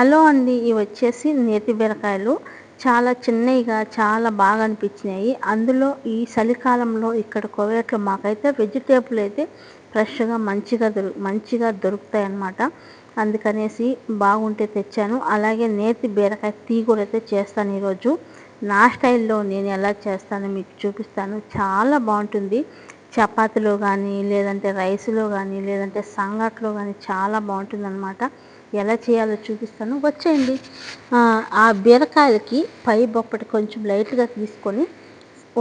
Hello అండి, ఇవి వచ్చేసి నేతి బీరకాయలు. చాలా చిన్నవిగా చాలా బాగా అనిపించినాయి. అందులో ఈ చలికాలంలో ఇక్కడ కువైట్లో మాకైతే వెజిటేబుల్ అయితే ఫ్రెష్గా మంచిగా దొరుకుతాయి అన్నమాట. అందుకనేసి బాగుంటే తెచ్చాను. అలాగే నేతి బీరకాయ తీగూర అయితే చేస్తాను ఈరోజు. నా స్టైల్లో నేను ఎలా చేస్తానో మీకు చూపిస్తాను. చాలా బాగుంటుంది. చపాతీలో కానీ, లేదంటే రైస్లో కానీ, లేదంటే సంగట్లో కానీ చాలా బాగుంటుంది అన్నమాట. ఎలా చేయాలో చూపిస్తాను, వచ్చేయండి. ఆ బీరకాయలకి పై బొప్పటి కొంచెం లైట్గా తీసుకొని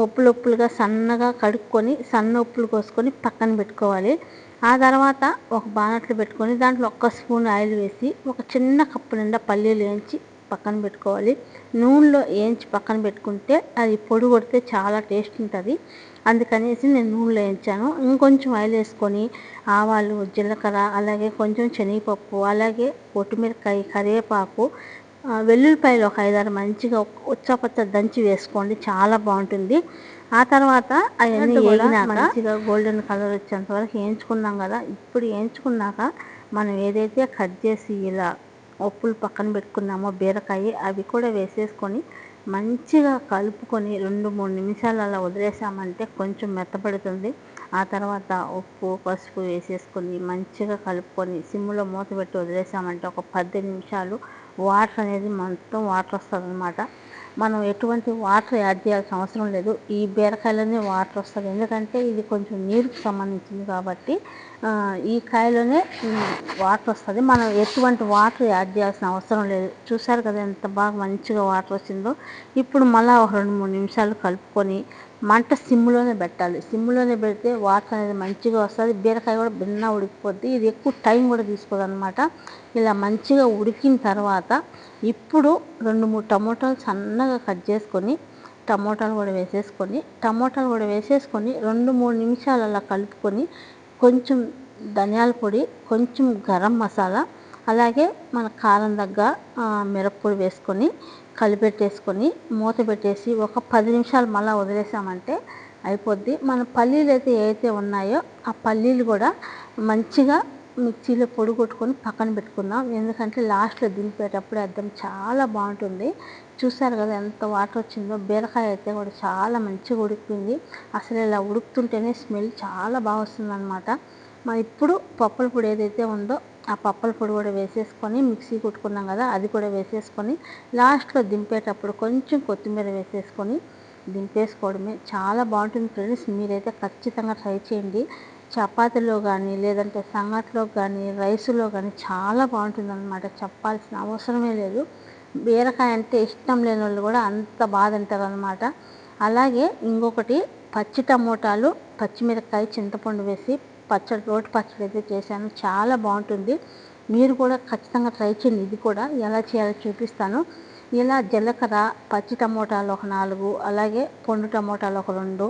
ఒప్పులుగా సన్నగా కడుక్కొని సన్న ఉప్పులు కోసుకొని పక్కన పెట్టుకోవాలి. ఆ తర్వాత ఒక బాణట్లు పెట్టుకొని దాంట్లో 1 స్పూన్ ఆయిల్ వేసి ఒక చిన్న కప్పు నిండా పల్లీలు వేయించి పక్కన పెట్టుకోవాలి. నూనెలో వేయించి పక్కన పెట్టుకుంటే అది పొడి కొడితే చాలా టేస్ట్ ఉంటుంది. అందుకనేసి నేను నూనెలో వేయించాను. ఇంకొంచెం ఆయిల్ వేసుకొని ఆవాలు, జీలకర్ర, అలాగే కొంచెం శనగపప్పు, అలాగే కొత్తిమీరకాయ, కరివేపాకు, వెల్లుల్లిపాయలు ఒక 5-6 మంచిగా ఉచ్చపచ్చ దంచి వేసుకోండి, చాలా బాగుంటుంది. ఆ తర్వాత అవన్నీ వేగినాక మంచిగా గోల్డెన్ కలర్ వచ్చేంత వరకు వేయించుకున్నాం కదా. ఇప్పుడు వేయించుకున్నాక మనం ఏదైతే కట్ చేసి ఇలా ఉప్పులు పక్కన పెట్టుకున్నామో బీరకాయ, అవి కూడా వేసేసుకొని మంచిగా కలుపుకొని 2-3 నిమిషాలు అలా వదిలేసామంటే కొంచెం మెత్తపడుతుంది. ఆ తర్వాత ఉప్పు, పసుపు వేసేసుకొని మంచిగా కలుపుకొని సిమ్లో మూత పెట్టి వదిలేసామంటే ఒక 10 నిమిషాలు వాటర్ అనేది మొత్తం వాటర్ వస్తుంది అన్నమాట. మనం ఎటువంటి వాటర్ యాడ్ చేయాల్సిన అవసరం లేదు. ఈ బీరకాయలోనే వాటర్ వస్తుంది, ఎందుకంటే ఇది కొంచెం నీరుకు సంబంధించింది కాబట్టి ఈ కాయలోనే వాటర్ వస్తుంది. మనం ఎటువంటి వాటర్ యాడ్ చేయాల్సిన అవసరం లేదు. చూసారు కదా ఎంత బాగా మంచిగా వాటర్ వచ్చిందో. ఇప్పుడు మళ్ళీ ఒక 2-3 నిమిషాలు కలుపుకొని మంట సిమ్లోనే పెట్టాలి. సిమ్లోనే పెడితే వాటర్ అనేది మంచిగా వస్తుంది. బీరకాయ కూడా భిన్న ఉడికిపోద్ది. ఇది ఎక్కువ టైం కూడా తీసుకోదు అనమాట. ఇలా మంచిగా ఉడికిన తర్వాత ఇప్పుడు 2-3 టమోటాలు సన్నగా కట్ చేసుకొని టమోటాలు కూడా వేసేసుకొని 2-3 నిమిషాలు అలా కలుపుకొని కొంచెం ధనియాల పొడి, కొంచెం గరం మసాలా, అలాగే మన కారం దగ్గ మిరప్పొడి వేసుకొని కలిపెట్టేసుకొని మూత పెట్టేసి ఒక 10 నిమిషాలు మళ్ళీ వదిలేసామంటే అయిపోద్ది. మన పల్లీలు అయితే ఏవైతే ఉన్నాయో ఆ పల్లీలు కూడా మంచిగా మిక్సీలో పొడి కొట్టుకొని పక్కన పెట్టుకుందాం. ఎందుకంటే లాస్ట్లో దింపేటప్పుడు అద్దం చాలా బాగుంటుంది. చూసారు కదా ఎంత వాటర్ వచ్చిందో. బీరకాయ అయితే కూడా చాలా మంచిగా ఉడికింది. అసలు ఇలా ఉడుకుతుంటేనే స్మెల్ చాలా బాగా వస్తుంది అనమాట. ఇప్పుడు పప్పుల పొడి ఏదైతే ఉందో ఆ పప్పుల పొడి కూడా వేసేసుకొని మిక్సీ కొట్టుకున్నాం కదా, అది కూడా వేసేసుకొని లాస్ట్లో దింపేటప్పుడు కొంచెం కొత్తిమీర వేసేసుకొని దింపేసుకోవడమే. చాలా బాగుంటుంది ఫ్రెండ్స్, మీరైతే ఖచ్చితంగా ట్రై చేయండి. చపాతీలో కానీ, లేదంటే సంగట్లో కానీ, రైసులో కానీ చాలా బాగుంటుంది అనమాట. చెప్పాల్సిన అవసరమే లేదు. బీరకాయ అంటే ఇష్టం లేని వాళ్ళు కూడా అంత బాగా తింటారు అనమాట. అలాగే ఇంకొకటి పచ్చి టమోటాలు, పచ్చిమిరపకాయ, చింతపండు వేసి రోటి పచ్చడి అయితే చేశాను, చాలా బాగుంటుంది. మీరు కూడా ఖచ్చితంగా ట్రై చేయండి. ఇది కూడా ఎలా చేయాలో చూపిస్తాను. ఇలా జీలకర్ర, పచ్చి టమోటాలు ఒక 4, అలాగే పండు టమోటాలు ఒక 2,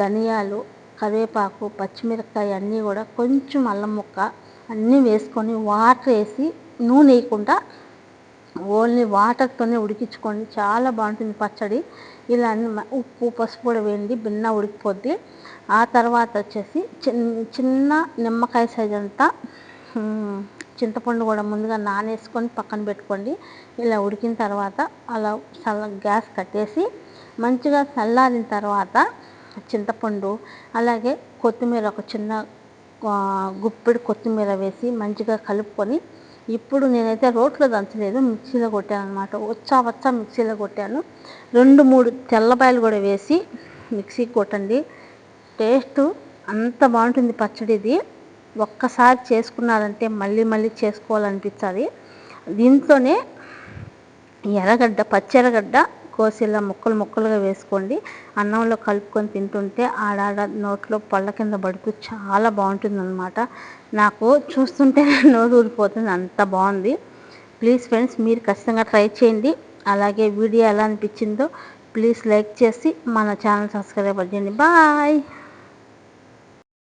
ధనియాలు, కరివేపాకు, పచ్చిమిరపకాయ అన్నీ కూడా కొంచెం అల్లం ముక్క అన్నీ వేసుకొని వాటర్ వేసి నూనె వేయకుండా ఓన్లీ వాటర్తోనే ఉడికించుకోండి, చాలా బాగుంటుంది పచ్చడి. ఇలా ఉప్పు, పసుపు కూడా వేయండి, భిన్న ఉడికిపోద్ది. ఆ తర్వాత వచ్చేసి చిన్న నిమ్మకాయ సైజ్ అంతా చింతపండు కూడా ముందుగా నానేసుకొని పక్కన పెట్టుకోండి. ఇలా ఉడికిన తర్వాత అలా గ్యాస్ కట్టేసి మంచిగా చల్లారిన తర్వాత చింతపండు, అలాగే కొత్తిమీర, ఒక చిన్న గుప్పెడు కొత్తిమీర వేసి మంచిగా కలుపుకొని, ఇప్పుడు నేనైతే రోట్లో దంచలేదు, మిక్సీలో కొట్టాను అనమాట. వచ్చా మిక్సీలో కొట్టాను. 2-3 తెల్లపాయలు కూడా వేసి మిక్సీకి కొట్టండి. టేస్ట్ అంత బాగుంటుంది పచ్చడి. ఇది ఒక్కసారి చేసుకున్నారంటే మళ్ళీ చేసుకోవాలనిపిస్తుంది. దీంట్లోనే పచ్చి ఎర్రగడ్డ కోసి ఇలా ముక్కలుగా వేసుకోండి. అన్నంలో కలుపుకొని తింటుంటే ఆడాడ నోట్లో పళ్ళ కింద పడుతూ చాలా బాగుంటుంది అనమాట. నాకు చూస్తుంటే నోరు ఊరిపోతుంది, అంత బాగుంది. ప్లీజ్ ఫ్రెండ్స్, మీరు ఖచ్చితంగా ట్రై చేయండి. అలాగే వీడియో ఎలా అనిపించిందో ప్లీజ్ లైక్ చేసి మన ఛానల్ సబ్స్క్రైబ్ చేయండి. బాయ్.